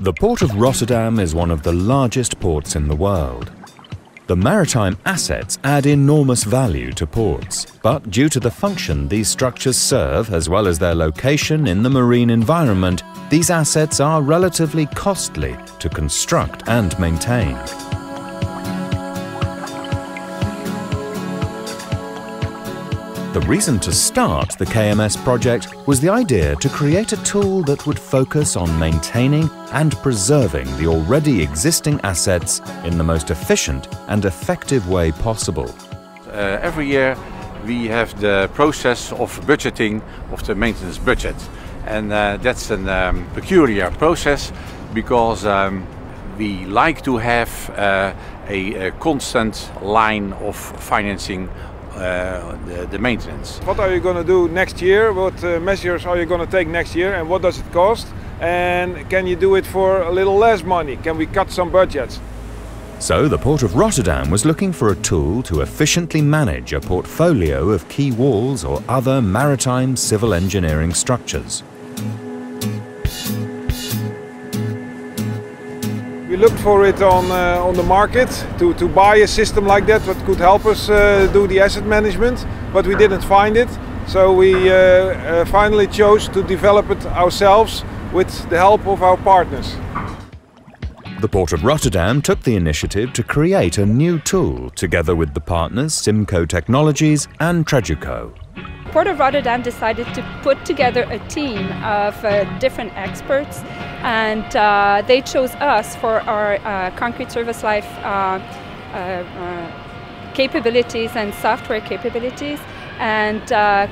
The Port of Rotterdam is one of the largest ports in the world. The maritime assets add enormous value to ports, but due to the function these structures serve, as well as their location in the marine environment, these assets are relatively costly to construct and maintain. The reason to start the KMS project was the idea to create a tool that would focus on maintaining and preserving the already existing assets in the most efficient and effective way possible. Every year we have the process of budgeting of the maintenance budget, and that's a peculiar process because we like to have a constant line of financing the maintenance. What are you going to do next year? What measures are you going to take next year, and what does it cost? And can you do it for a little less money? Can we cut some budgets? So the Port of Rotterdam was looking for a tool to efficiently manage a portfolio of quay walls or other maritime civil engineering structures. We looked for it on the market to buy a system like that could help us do the asset management, but we didn't find it. So we finally chose to develop it ourselves with the help of our partners. The Port of Rotterdam took the initiative to create a new tool together with the partners Simco Technologies and Traduco. Port of Rotterdam decided to put together a team of different experts, and they chose us for our concrete service life capabilities and software capabilities, and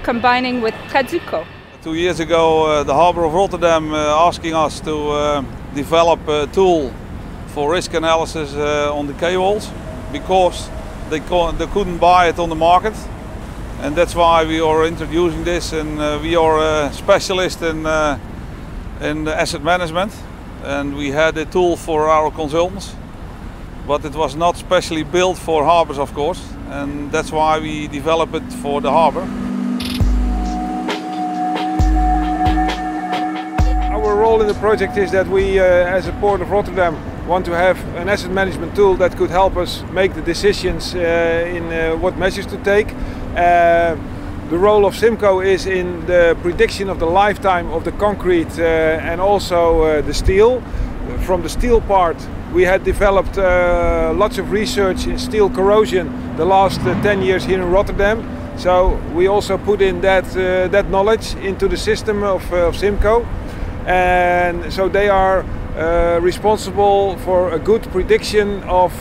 combining with Traduco. 2 years ago the Harbour of Rotterdam asking us to develop a tool for risk analysis on the quay walls because they couldn't buy it on the market. And that's why we are introducing this, and we are a specialist in asset management, and we had a tool for our consultants, but it was not specially built for harbors, of course, and that's why we developed it for the harbor. Our role in the project is that we, as a Port of Rotterdam, want to have an asset management tool that could help us make the decisions in what measures to take. The role of Simco is in the prediction of the lifetime of the concrete and also the steel. From the steel part, we had developed lots of research in steel corrosion the last 10 years here in Rotterdam. So we also put in that knowledge into the system of Simco, and so they are responsible for a good prediction of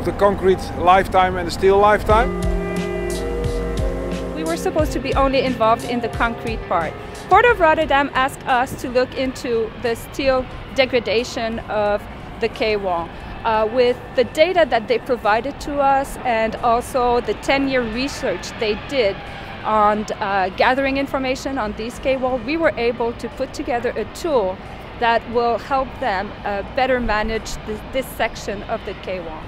the concrete lifetime and the steel lifetime. We were supposed to be only involved in the concrete part. Port of Rotterdam asked us to look into the steel degradation of the quay wall. With the data that they provided to us and also the 10-year research they did on gathering information on these quay walls, we were able to put together a tool that will help them better manage this section of the quay wall.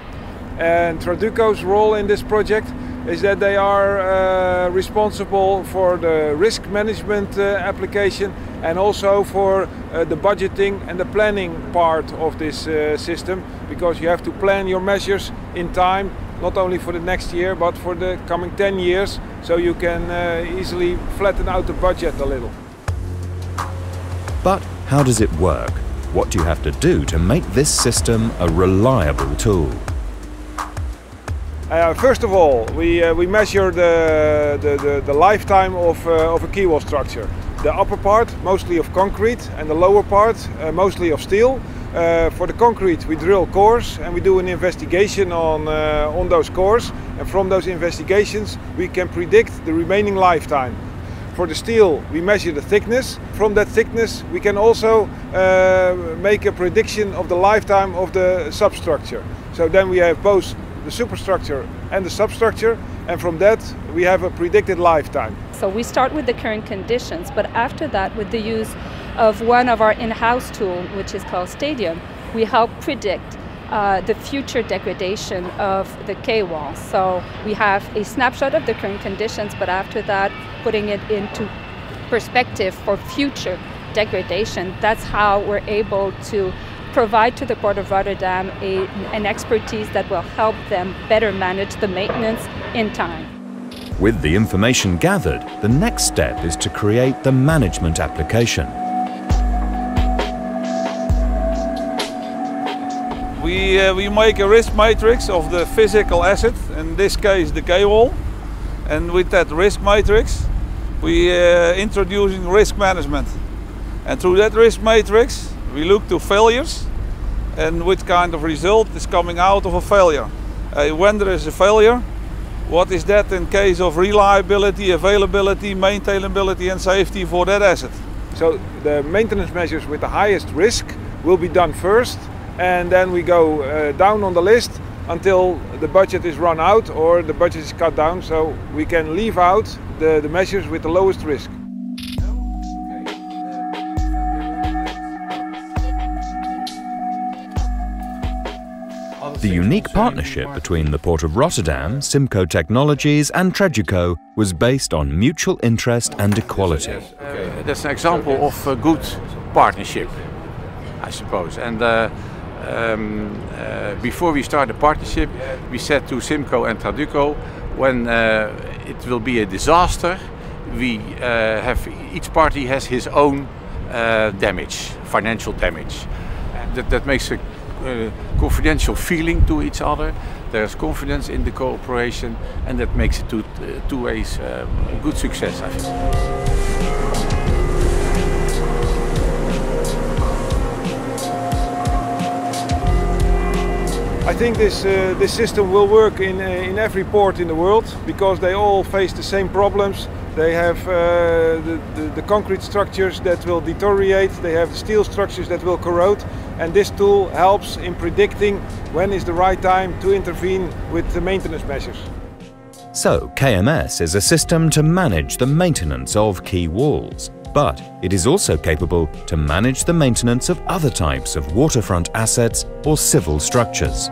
And Traduco's role in this project is that they are responsible for the risk management application and also for the budgeting and the planning part of this system, because you have to plan your measures in time, not only for the next year but for the coming 10 years, so you can easily flatten out the budget a little. But how does it work? What do you have to do to make this system a reliable tool? First of all, we measure the lifetime of a quay wall structure. The upper part mostly of concrete and the lower part mostly of steel. For the concrete we drill cores and we do an investigation on those cores, and from those investigations we can predict the remaining lifetime. For the steel we measure the thickness. From that thickness we can also make a prediction of the lifetime of the substructure. So then we have both the superstructure and the substructure, and from that we have a predicted lifetime. So we start with the current conditions, but after that, with the use of one of our in-house tools, which is called Stadium, we help predict the future degradation of the quay wall. So we have a snapshot of the current conditions, but after that, putting it into perspective for future degradation. That's how we're able to provide to the Port of Rotterdam an expertise that will help them better manage the maintenance in time. With the information gathered, the next step is to create the management application. We make a risk matrix of the physical asset, in this case the quay-wall, and with that risk matrix we introducing risk management. And through that risk matrix we look to failures and which kind of result is coming out of a failure. When there is a failure, what is that in case of reliability, availability, maintainability and safety for that asset. So the maintenance measures with the highest risk will be done first, and then we go down on the list until the budget is run out or the budget is cut down, so we can leave out the measures with the lowest risk. The unique partnership between the Port of Rotterdam, Simco Technologies and Traduco was based on mutual interest and equality. That's an example of a good partnership, I suppose. And before we start the partnership, we said to Simco and Traduco, when it will be a disaster, we each party has his own damage, financial damage. That makes a confidential feeling to each other. There's confidence in the cooperation, and that makes it two ways a good success, I think. I think this system will work in every port in the world, because they all face the same problems. They have the concrete structures that will deteriorate, they have the steel structures that will corrode, and this tool helps in predicting when is the right time to intervene with the maintenance measures. So, KMS is a system to manage the maintenance of quay walls, but it is also capable to manage the maintenance of other types of waterfront assets or civil structures.